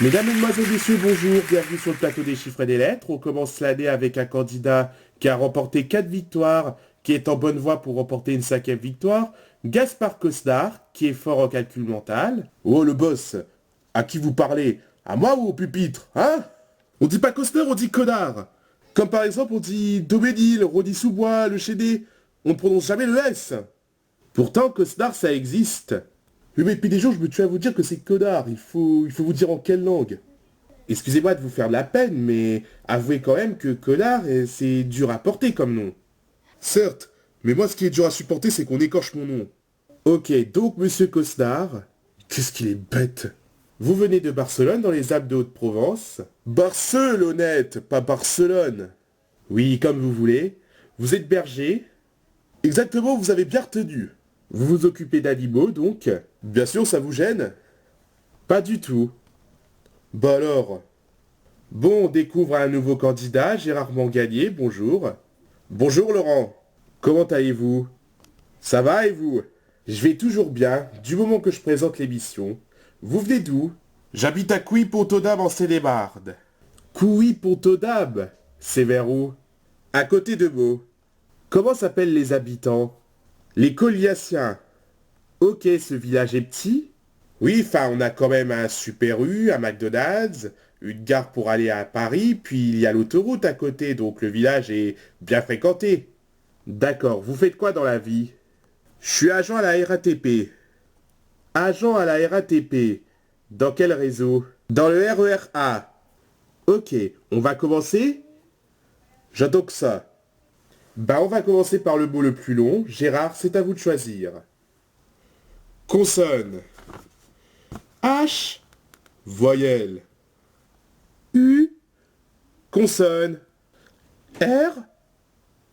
Mesdames, Mesdemoiselles, Messieurs, bonjour, bienvenue sur le plateau des chiffres et des lettres. On commence l'année avec un candidat qui a remporté 4 victoires, qui est en bonne voie pour remporter une 5e victoire, Gaspard Cosdar, qui est fort en calcul mental. Oh le boss, à qui vous parlez? À moi ou au pupitre, hein? On dit pas Cosdar, on dit connard. Comme par exemple on dit Doménil, Rodi Sous-Bois, le Chédé. On ne prononce jamais le S. Pourtant, Cosdar, ça existe. Oui, mais depuis des jours, je me tue à vous dire que c'est connard. Il faut vous dire en quelle langue. Excusez-moi de vous faire de la peine, mais avouez quand même que connard, c'est dur à porter comme nom. Certes, mais moi, ce qui est dur à supporter, c'est qu'on écorche mon nom. Ok, donc, monsieur Cosdar, qu'est-ce qu'il est bête. Vous venez de Barcelone, dans les Alpes de Haute-Provence. Barcelonnette, pas Barcelone. Oui, comme vous voulez. Vous êtes berger. Exactement, vous avez bien retenu. Vous vous occupez d'animaux, donc. Bien sûr, ça vous gêne? Pas du tout. Bah alors. Bon, on découvre un nouveau candidat, Gérard Mangalier, bonjour. Bonjour Laurent. Comment allez-vous? Ça va et vous? Je vais toujours bien, du moment que je présente l'émission. Vous venez d'où? J'habite à Couy-Pontodab en Seine-et-Marne. Couy-Pontodab? C'est vers où? À côté de Meaux. Comment s'appellent les habitants? Les Coliaciens. Ok, ce village est petit? Oui, enfin, on a quand même un Super U, un McDonald's, une gare pour aller à Paris, puis il y a l'autoroute à côté, donc le village est bien fréquenté. D'accord, vous faites quoi dans la vie? Je suis agent à la RATP. Agent à la RATP. Dans quel réseau? Dans le RER A. Ok, on va commencer? J'attends que ça. Bah, on va commencer par le mot le plus long. Gérard, c'est à vous de choisir. Consonne. H. Voyelle. U. Consonne. R.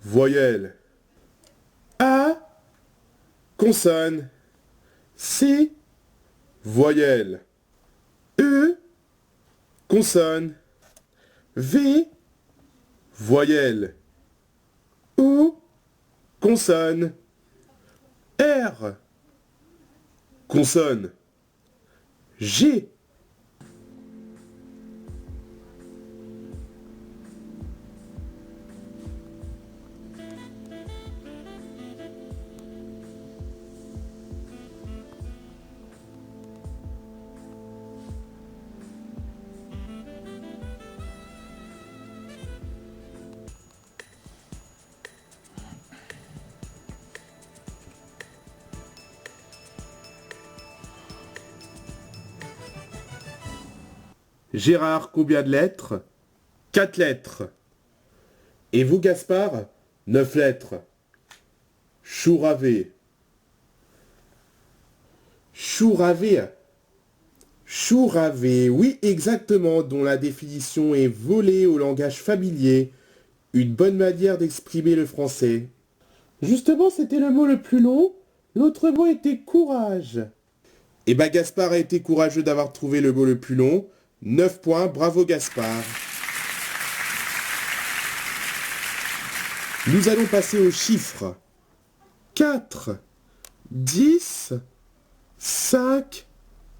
Voyelle. A. Consonne. C. Voyelle. E. Consonne. V. Voyelle. O. Consonne. R. Consonne. G. Gérard, combien de lettres? 4 lettres. Et vous, Gaspard? 9 lettres. Chouravé. Chouravé. Chouravé, oui, exactement, dont la définition est volée au langage familier. Une bonne manière d'exprimer le français. Justement, c'était le mot le plus long. L'autre mot était courage. Eh ben, Gaspard a été courageux d'avoir trouvé le mot le plus long. 9 points, bravo Gaspard. Nous allons passer aux chiffres. 4, 10, 5,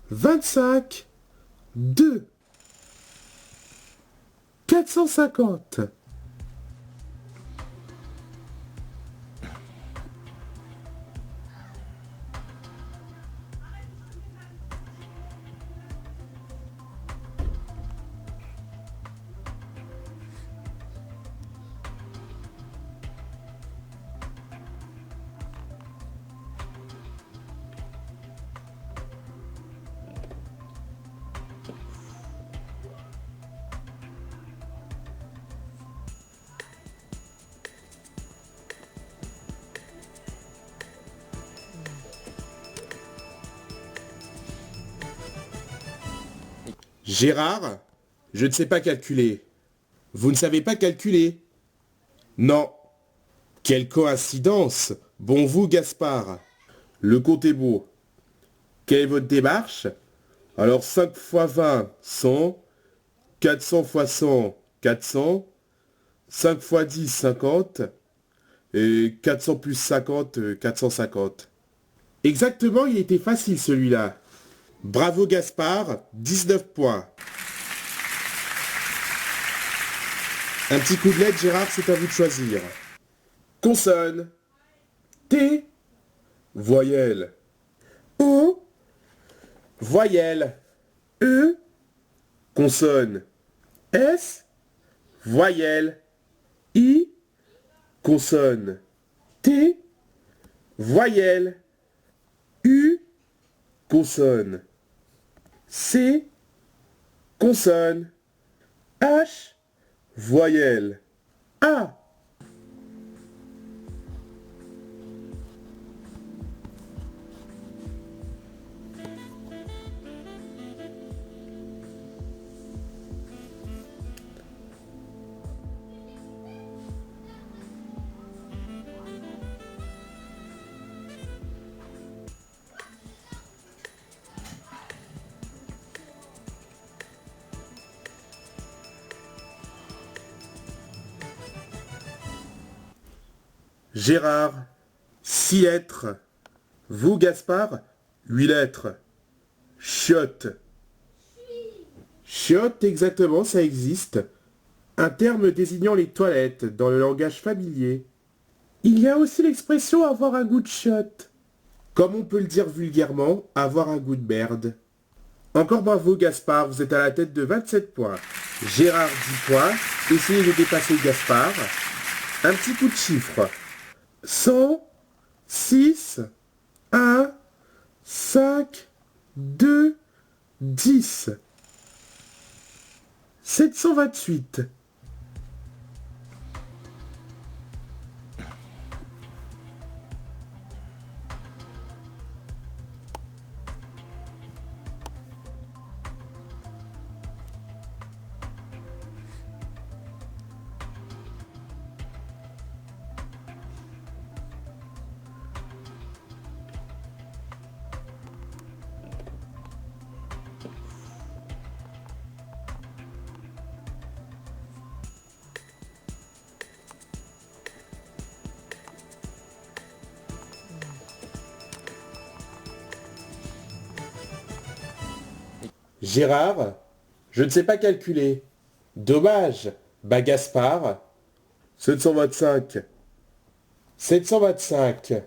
25, 2, 450. Gérard, je ne sais pas calculer. Vous ne savez pas calculer? Non. Quelle coïncidence! Bon vous, Gaspard. Le compte est beau. Quelle est votre démarche? Alors 5 fois 20, 100. 400 fois 100, 400. 5 fois 10, 50. Et 400 plus 50, 450. Exactement, il était facile celui-là. Bravo Gaspard, 19 points. Un petit coup de lettre, Gérard, c'est à vous de choisir. Consonne. T. Voyelle. O. Voyelle. E. Consonne. S. Voyelle. I. Consonne. T. Voyelle. U. Consonne. C. Consonne. H. Voyelle. A. Gérard, 6 lettres. Vous, Gaspard, 8 lettres. Chiotte. Chiotte, exactement, ça existe. Un terme désignant les toilettes dans le langage familier. Il y a aussi l'expression avoir un goût de chiotte. Comme on peut le dire vulgairement, avoir un goût de merde. Encore bravo Gaspard, vous êtes à la tête de 27 points. Gérard, 10 points. Essayez de dépasser Gaspard. Un petit coup de chiffre. 100, 6, 1, 5, 2, 10. 728. Gérard, je ne sais pas calculer. Dommage. Bah Gaspard, 725. 725.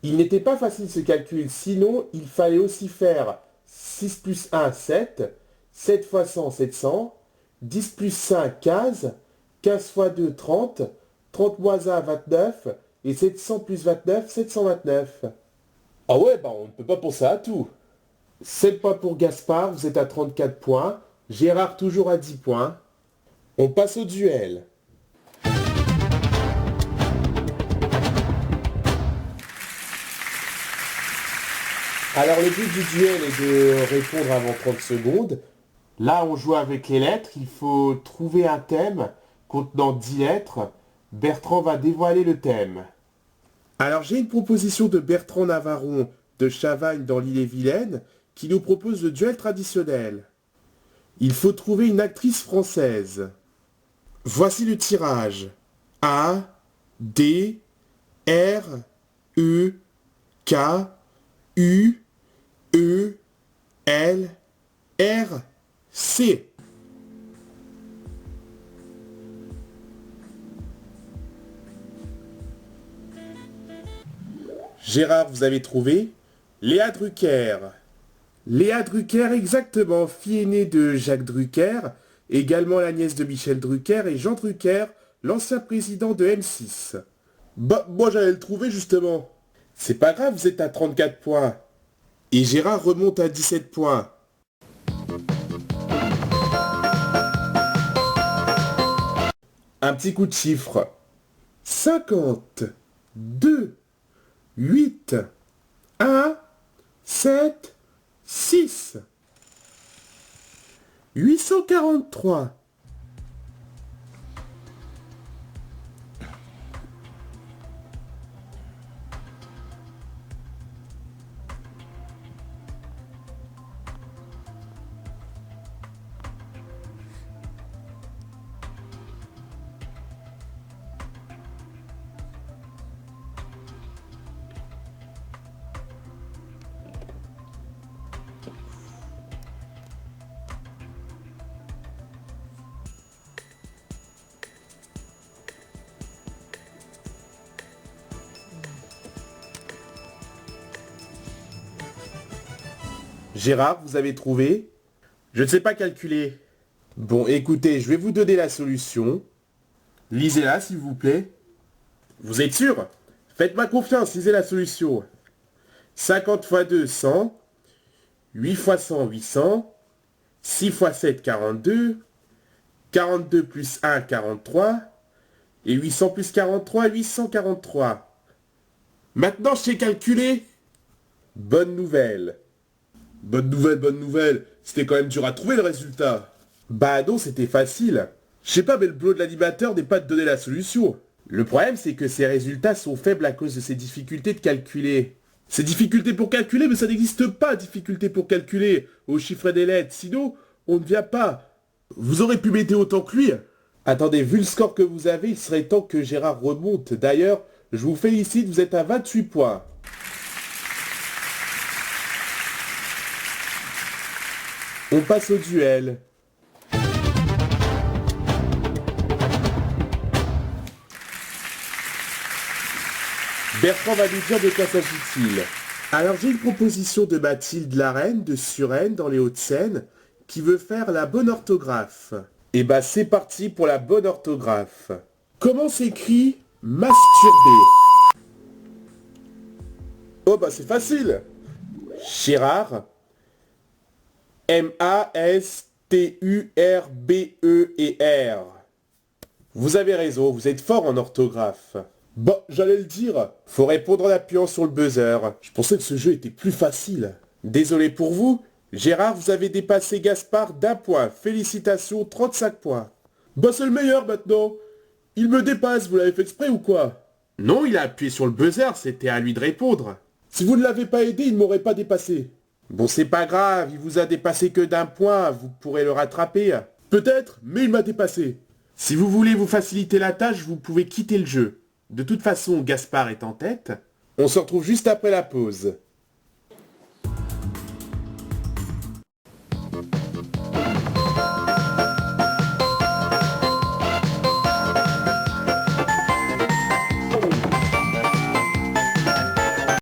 Il n'était pas facile ce calcul, sinon il fallait aussi faire 6 plus 1, 7. 7 fois 100, 700. 10 plus 5, 15. 15 fois 2, 30. 30 moins 1, 29. Et 700 plus 29, 729. Ah ouais, bah on ne peut pas penser à tout. 7 points pour Gaspard, vous êtes à 34 points. Gérard toujours à 10 points. On passe au duel. Alors le but du duel est de répondre avant 30 secondes. Là on joue avec les lettres, il faut trouver un thème contenant 10 lettres. Bertrand va dévoiler le thème. Alors j'ai une proposition de Bertrand Navaron de Chavagne dans l'Ille-et-Vilaine qui nous propose le duel traditionnel. Il faut trouver une actrice française. Voici le tirage. A, D, R, E, K, U, E, L, R, C. Gérard, vous avez trouvé Léa Drucker. Léa Drucker, exactement, fille aînée de Jacques Drucker, également la nièce de Michel Drucker et Jean Drucker, l'ancien président de M6. Bah, moi j'allais le trouver justement. C'est pas grave, vous êtes à 34 points. Et Gérard remonte à 17 points. Un petit coup de chiffre. 50, 2, 8, 1, 7, 6. 843. Gérard, vous avez trouvé? Je ne sais pas calculer. Bon, écoutez, je vais vous donner la solution. Lisez-la, s'il vous plaît. Vous êtes sûr? Faites-moi confiance, lisez la solution. 50 fois 2, 100. 8 fois 100, 800. 6 fois 7, 42. 42 plus 1, 43. Et 800 plus 43, 843. Maintenant, je sais calculer. Bonne nouvelle. Bonne nouvelle, bonne nouvelle. C'était quand même dur à trouver le résultat. Bah non, c'était facile. Je sais pas, mais le boulot de l'animateur n'est pas de donner la solution. Le problème, c'est que ces résultats sont faibles à cause de ces difficultés de calculer. Ces difficultés pour calculer, mais ça n'existe pas, difficulté pour calculer au chiffre des lettres. Sinon, on ne vient pas. Vous aurez pu m'aider autant que lui. Attendez, vu le score que vous avez, il serait temps que Gérard remonte. D'ailleurs, je vous félicite, vous êtes à 28 points. On passe au duel. Bertrand va nous dire de quoi s'agit-il. Alors j'ai une proposition de Mathilde Larenne de Suresnes dans les Hauts-de-Seine qui veut faire la bonne orthographe. Et bah c'est parti pour la bonne orthographe. Comment s'écrit masturber? Oh bah c'est facile. Gérard. M-A-S-T-U-R-B-E-E-R. Vous avez raison, vous êtes fort en orthographe. Bon, j'allais le dire. Faut répondre en appuyant sur le buzzer. Je pensais que ce jeu était plus facile. Désolé pour vous. Gérard, vous avez dépassé Gaspard d'1 point. Félicitations, 35 points. Bah c'est le meilleur maintenant. Il me dépasse, vous l'avez fait exprès ou quoi? Non, il a appuyé sur le buzzer, c'était à lui de répondre. Si vous ne l'avez pas aidé, il ne m'aurait pas dépassé. Bon, c'est pas grave, il vous a dépassé que d'1 point, vous pourrez le rattraper. Peut-être, mais il m'a dépassé. Si vous voulez vous faciliter la tâche, vous pouvez quitter le jeu. De toute façon, Gaspard est en tête. On se retrouve juste après la pause.